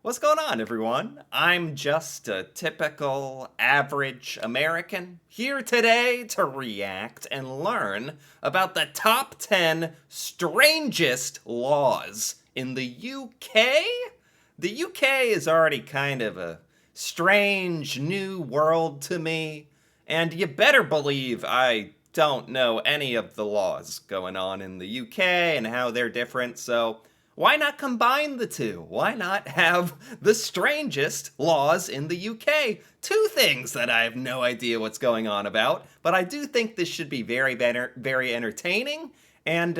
What's going on, everyone? I'm just a typical average American here today to react and learn about the top 10 strangest laws in the UK. The UK is already kind of a strange new world to me, and you better believe I don't know any of the laws going on in the UK and how they're different, so why not combine the two? Why not have the strangest laws in the UK? Two things that I have no idea what's going on about, but I do think this should be very entertaining. And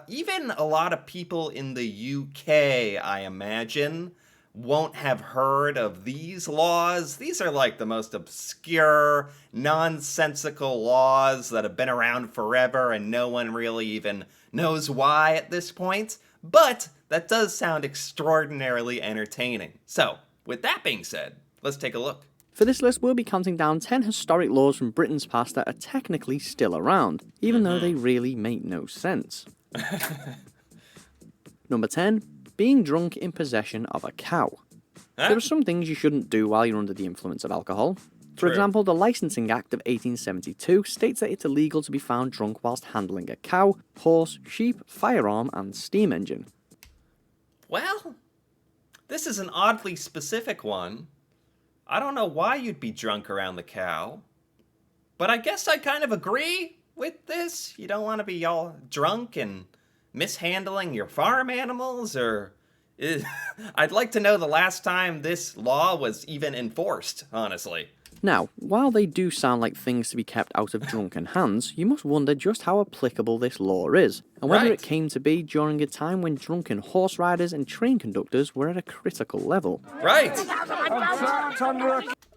even a lot of people in the UK, I imagine, won't have heard of these laws. These are like the most obscure, nonsensical laws that have been around forever and no one really even knows why at this point. But that does sound extraordinarily entertaining. So, with that being said, let's take a look. For this list, we'll be counting down 10 historic laws from Britain's past that are technically still around, even though they really make no sense. Number 10. Being drunk in possession of a cow. There are some things you shouldn't do while you're under the influence of alcohol. For example, the Licensing Act of 1872 states that it's illegal to be found drunk whilst handling a cow, horse, sheep, firearm, and steam engine. Well, this is an oddly specific one. I don't know why you'd be drunk around the cow, but I guess I kind of agree with this. You don't want to be all drunk and mishandling your farm animals, or I'd like to know the last time this law was even enforced, honestly. Now, while they do sound like things to be kept out of drunken hands, you must wonder just how applicable this law is, and whether it came to be during a time when drunken horse riders and train conductors were at a critical level. Right!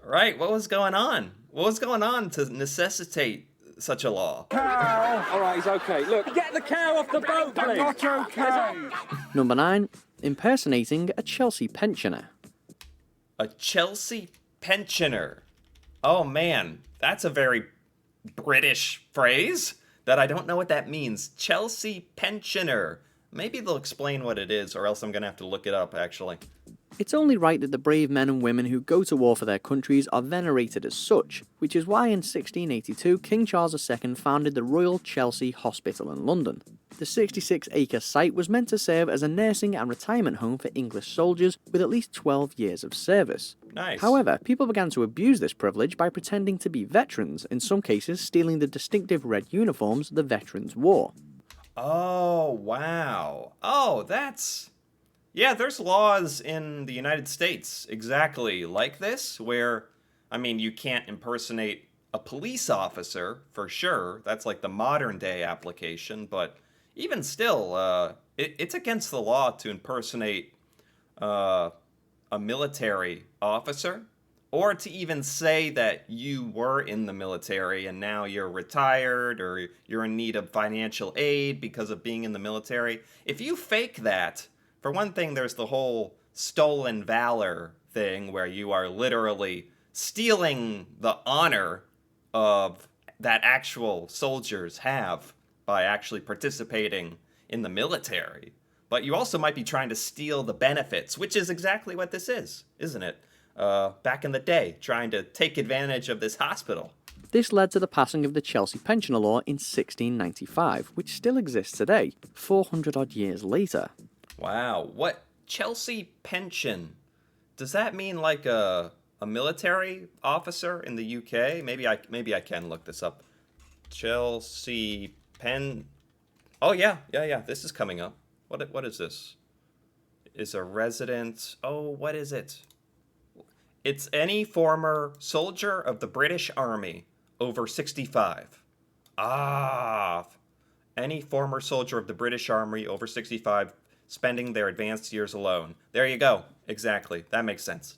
Right, what was going on? What was going on to necessitate such a law? Cow! Alright, he's okay. Look, get the cow off the boat, please! Not okay! Number 9. Impersonating a Chelsea pensioner. A Chelsea pensioner. Oh man, that's a very British phrase that I don't know what that means. Chelsea pensioner. Maybe they'll explain what it is, or else I'm gonna have to look it up, actually. It's only right that the brave men and women who go to war for their countries are venerated as such, which is why in 1682 King Charles II founded the Royal Chelsea Hospital in London. The 66-acre site was meant to serve as a nursing and retirement home for English soldiers with at least 12 years of service. Nice. However, people began to abuse this privilege by pretending to be veterans, in some cases stealing the distinctive red uniforms the veterans wore. Oh, wow. Oh, that's... Yeah, there's laws in the United States exactly like this, where, I mean, you can't impersonate a police officer, for sure. That's like the modern day application, but even still, it's against the law to impersonate a military officer, or to even say that you were in the military and now you're retired, or you're in need of financial aid because of being in the military. If you fake that, for one thing, there's the whole stolen valor thing where you are literally stealing the honor of that actual soldiers have by actually participating in the military. But you also might be trying to steal the benefits, which is exactly what this is, isn't it? Back in the day, trying to take advantage of this hospital. This led to the passing of the Chelsea Pensioner Law in 1695, which still exists today, 400 odd years later. Wow, what Chelsea pension? Does that mean like a military officer in the UK? Maybe I can look this up. Chelsea pen. Oh yeah. This is coming up. What is this? Is a resident. Oh, what is it? It's any former soldier of the British Army over 65. Ah, any former soldier of the British Army over 65 spending their advanced years alone. There you go. Exactly. That makes sense.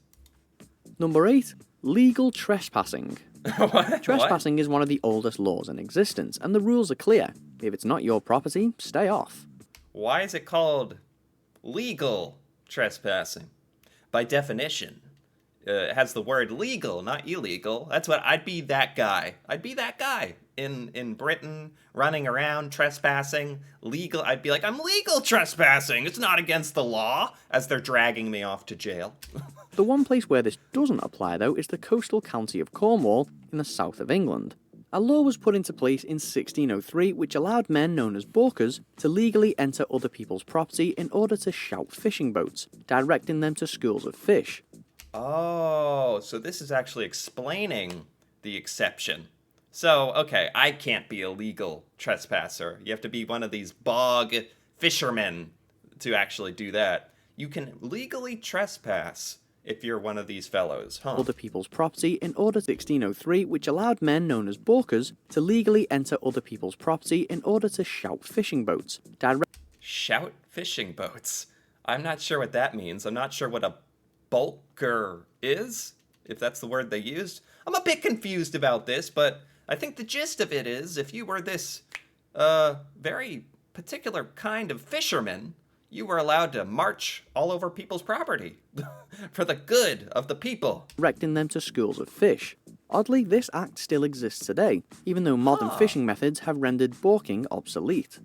Number 8. Legal trespassing. What? Trespassing is one of the oldest laws in existence, and the rules are clear. If it's not your property, stay off. Why is it called legal trespassing? By definition, it has the word legal, not illegal. That's what I'd be that guy. in Britain, running around, trespassing, legal. I'd be like, I'm legal trespassing. It's not against the law, as they're dragging me off to jail. The one place where this doesn't apply, though, is the coastal county of Cornwall in the south of England. A law was put into place in 1603 which allowed men known as balkers to legally enter other people's property in order to shout fishing boats, directing them to schools of fish. Oh, so this is actually explaining the exception. So, okay, I can't be a legal trespasser. You have to be one of these bog fishermen to actually do that. You can legally trespass if you're one of these fellows, huh? Other people's property in order 1603 which allowed men known as balkers to legally enter other people's property in order to shout fishing boats. Shout fishing boats? I'm not sure what that means. I'm not sure what a bulker is, if that's the word they used. I'm a bit confused about this, but I think the gist of it is if you were this very particular kind of fisherman, you were allowed to march all over people's property for the good of the people. Directing them to schools of fish. Oddly, this act still exists today, even though modern fishing methods have rendered balking obsolete.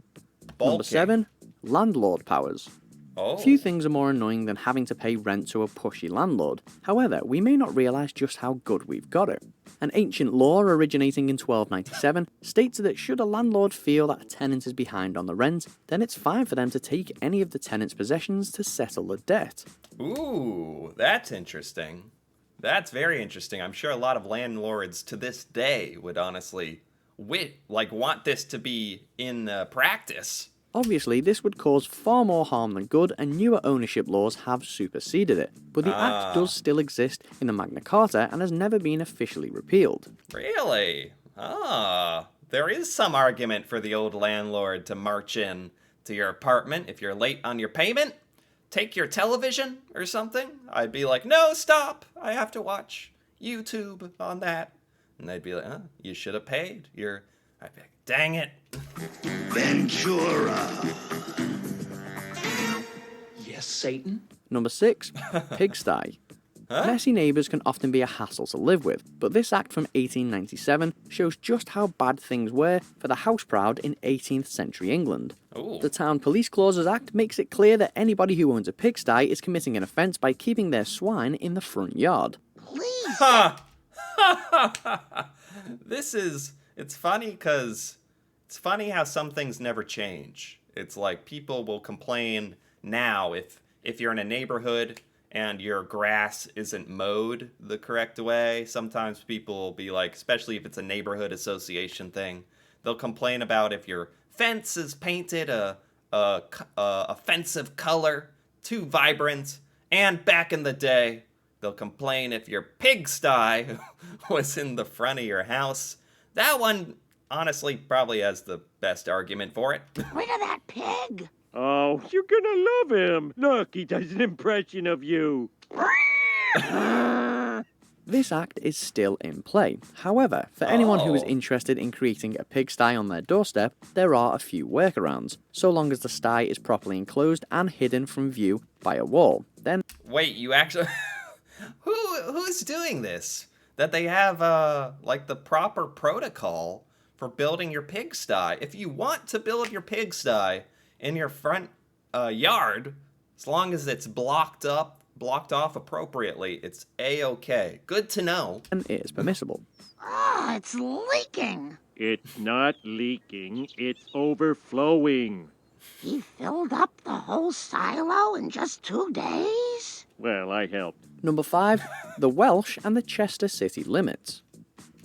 Number 7. Landlord powers. Oh. Few things are more annoying than having to pay rent to a pushy landlord. However, we may not realise just how good we've got it. An ancient law originating in 1297 states that should a landlord feel that a tenant is behind on the rent, then it's fine for them to take any of the tenant's possessions to settle the debt. Ooh, that's interesting. That's very interesting. I'm sure a lot of landlords to this day would honestly want this to be in practice. Obviously, this would cause far more harm than good, and newer ownership laws have superseded it, but the Act does still exist in the Magna Carta and has never been officially repealed. Really? There is some argument for the old landlord to march in to your apartment if you're late on your payment, take your television or something. I'd be like, no, stop, I have to watch YouTube on that. And they'd be like, you should have paid. I'd be like, dang it. Ventura. Yes, Satan? Number 6. Pigsty. Messy neighbours can often be a hassle to live with, but this act from 1897 shows just how bad things were for the house-proud in 18th century England. Ooh. The Town Police Clauses Act makes it clear that anybody who owns a pigsty is committing an offence by keeping their swine in the front yard. Please. It's funny because it's funny how some things never change. It's like people will complain now if you're in a neighborhood and your grass isn't mowed the correct way. Sometimes people will be like, especially if it's a neighborhood association thing, they'll complain about if your fence is painted a offensive color, too vibrant, and back in the day, they'll complain if your pigsty was in the front of your house. That one, honestly, probably has the best argument for it. Rid of that pig. Oh, you're gonna love him. Look, he does an impression of you. This act is still in play. However, for anyone who is interested in creating a pigsty on their doorstep, there are a few workarounds, so long as the sty is properly enclosed and hidden from view by a wall. Then, Wait, you actually... Who's doing this? That they have, the proper protocol for building your pigsty. If you want to build your pigsty in your front yard, as long as it's blocked off appropriately, it's A-okay. Good to know. it is permissible. Oh, it's leaking. It's not leaking, it's overflowing. He filled up the whole silo in just 2 days? Well, I helped. Number 5. The Welsh and the Chester city limits.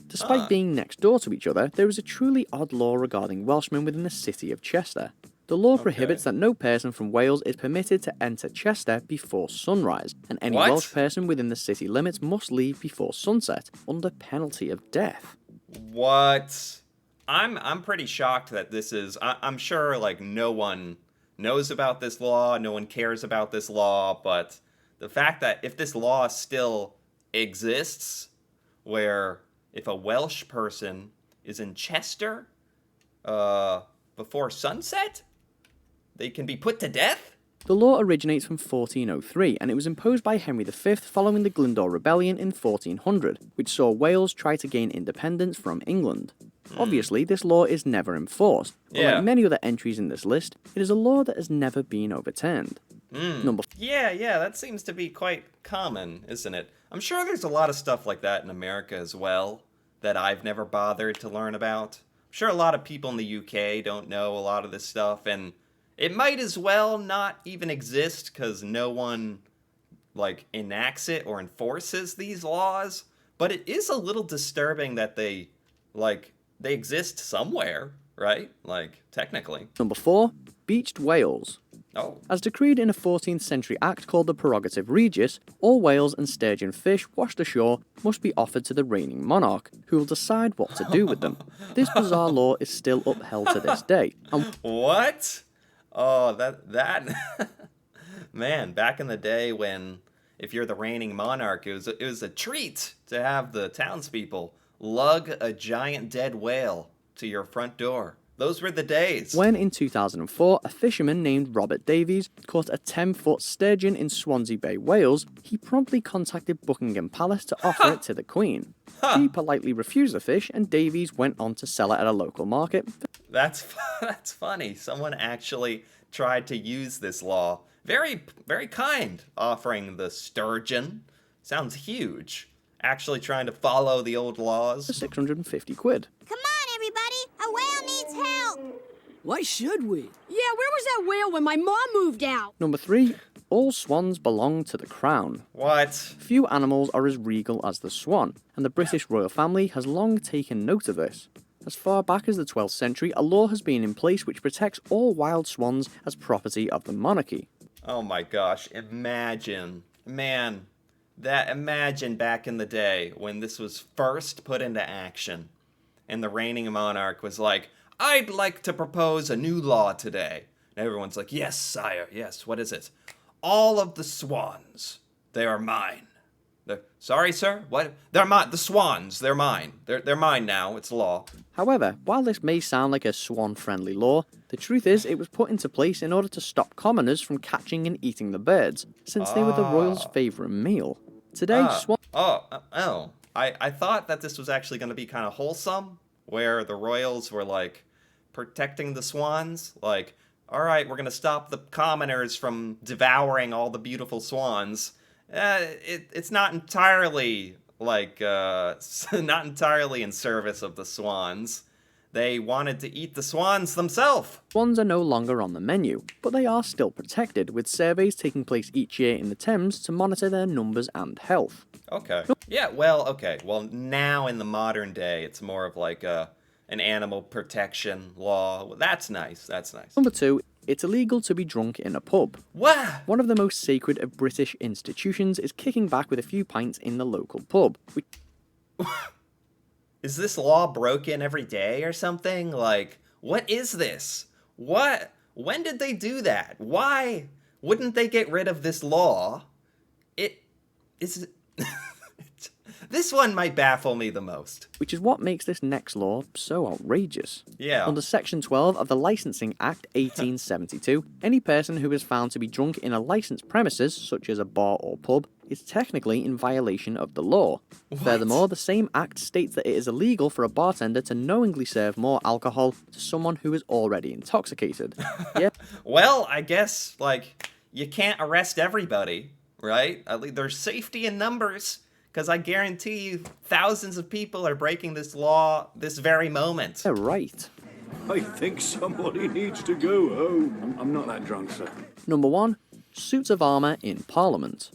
Despite being next door to each other, there is a truly odd law regarding Welshmen within the city of Chester. The law prohibits that no person from Wales is permitted to enter Chester before sunrise, and any Welsh person within the city limits must leave before sunset, under penalty of death. What? I'm pretty shocked that this is... I'm sure, no one knows about this law, no one cares about this law, but the fact that if this law still exists, where if a Welsh person is in Chester before sunset, they can be put to death? The law originates from 1403, and it was imposed by Henry V following the Glyndŵr Rebellion in 1400, which saw Wales try to gain independence from England. Obviously, this law is never enforced, but Yeah. like many other entries in this list, it is a law that has never been overturned. Number Yeah, that seems to be quite common, isn't it? I'm sure there's a lot of stuff like that in America as well that I've never bothered to learn about. I'm sure a lot of people in the UK don't know a lot of this stuff, and it might as well not even exist because no one, like, enacts it or enforces these laws. But it is a little disturbing that they exist somewhere, right? Like, technically. Number 4, beached whales. Oh. As decreed in a 14th century act called the Prerogative Regis, all whales and sturgeon fish washed ashore must be offered to the reigning monarch, who will decide what to do with them. This bizarre law is still upheld to this day. And What? Oh, that man, back in the day when if you're the reigning monarch, it was a treat to have the townspeople lug a giant dead whale to your front door. Those were the days. when in 2004 a fisherman named Robert Davies caught a 10-foot sturgeon in Swansea Bay, Wales, he promptly contacted Buckingham Palace to offer it to the Queen. She politely refused the fish, and Davies went on to sell it at a local market. That's funny. Someone actually tried to use this law. Very, very kind, offering the sturgeon. Sounds huge. Actually trying to follow the old For laws. 650 quid. Come on, everybody! A whale needs help! Why should we? Yeah, where was that whale when my mom moved out? Number 3, all swans belong to the crown. What? Few animals are as regal as the swan, and the British royal family has long taken note of this. As far back as the 12th century, a law has been in place which protects all wild swans as property of the monarchy. Oh my gosh, imagine back in the day when this was first put into action and the reigning monarch was like, I'd like to propose a new law today. And everyone's like, yes, sire, yes, what is it? All of the swans, they are mine. Sorry, sir, what? They're mine, the swans, they're mine. They're mine now, it's law. However, while this may sound like a swan-friendly law, the truth is it was put into place in order to stop commoners from catching and eating the birds, since they were the royals' favourite meal. Today, swans... I thought that this was actually going to be kind of wholesome, where the royals were, like, protecting the swans. Like, all right, we're going to stop the commoners from devouring all the beautiful swans. It's not entirely, like, not entirely in service of the swans. They wanted to eat the swans themselves. Swans are no longer on the menu, but they are still protected, with surveys taking place each year in the Thames to monitor their numbers and health. Okay. Yeah, well, okay. Well, now in the modern day, it's more of like an animal protection law. Well, that's nice. That's nice. Number 2, it's illegal to be drunk in a pub. What? One of the most sacred of British institutions is kicking back with a few pints in the local pub. Is this law broken every day or something? Like, what is this? What? When did they do that? Why wouldn't they get rid of this law? It is... This one might baffle me the most. Which is what makes this next law so outrageous. Yeah. Under Section 12 of the Licensing Act 1872, any person who is found to be drunk in a licensed premises, such as a bar or pub, is technically in violation of the law. Furthermore, the same act states that it is illegal for a bartender to knowingly serve more alcohol to someone who is already intoxicated. Yeah. Well, I guess, like, you can't arrest everybody, right? At least there's safety in numbers. Because I guarantee you, thousands of people are breaking this law this very moment. Yeah, right. I think somebody needs to go home. I'm not that drunk, sir. Number 1, suits of armour in Parliament.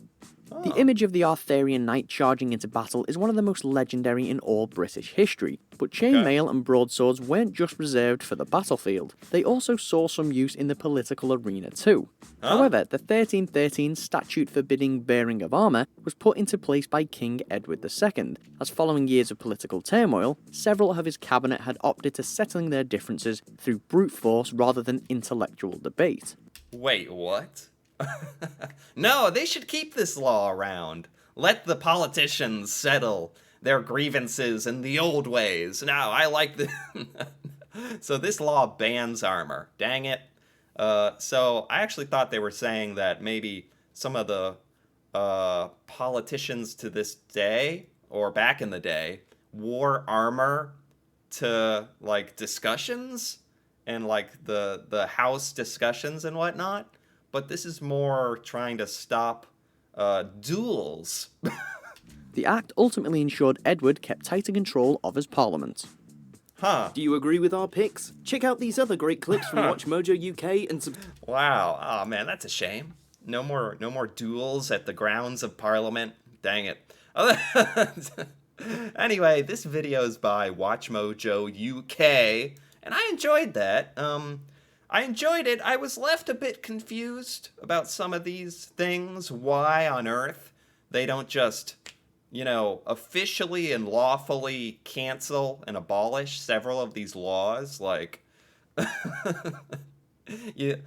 The image of the Arthurian knight charging into battle is one of the most legendary in all British history, but chainmail and broadswords weren't just reserved for the battlefield. They also saw some use in the political arena too. However, the 1313 statute forbidding bearing of armour was put into place by King Edward II, as following years of political turmoil, several of his cabinet had opted to settling their differences through brute force rather than intellectual debate. Wait, what? No, they should keep this law around. Let the politicians settle their grievances in the old ways. Now, I like the... So this law bans armor. Dang it. So I actually thought they were saying that maybe some of the politicians to this day, or back in the day, wore armor to like discussions and like the house discussions and whatnot, but this is more trying to stop duels. The act ultimately ensured Edward kept tighter control of his parliament. Huh. Do you agree with our picks? Check out these other great clips from Watch Mojo UK and Wow. Oh man, that's a shame. No more duels at the grounds of Parliament. Dang it. Anyway, this video is by Watch Mojo UK, and I enjoyed that. I enjoyed it. I was left a bit confused about some of these things. Why on earth they don't just, you know, officially and lawfully cancel and abolish several of these laws, like...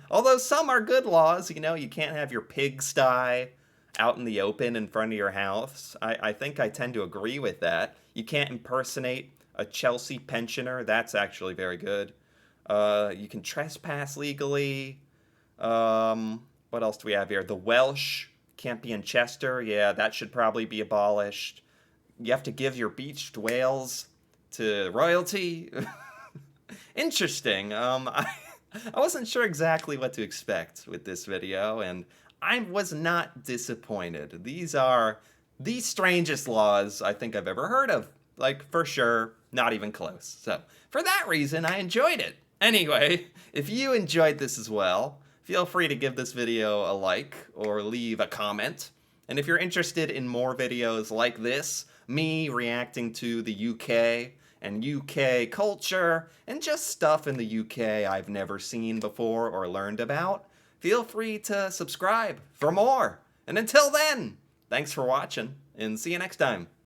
although some are good laws, you know, you can't have your pigsty out in the open in front of your house. I think I tend to agree with that. You can't impersonate a Chelsea pensioner. That's actually very good. You can trespass legally. What else do we have here? The Welsh can't be in Chester. Yeah, that should probably be abolished. You have to give your beached whales to royalty. Interesting. I wasn't sure exactly what to expect with this video, and I was not disappointed. These are the strangest laws I think I've ever heard of. Like, for sure, not even close. So, for that reason, I enjoyed it. Anyway, if you enjoyed this as well, feel free to give this video a like or leave a comment. And if you're interested in more videos like this, me reacting to the UK and UK culture and just stuff in the UK I've never seen before or learned about, feel free to subscribe for more. And until then, thanks for watching and see you next time.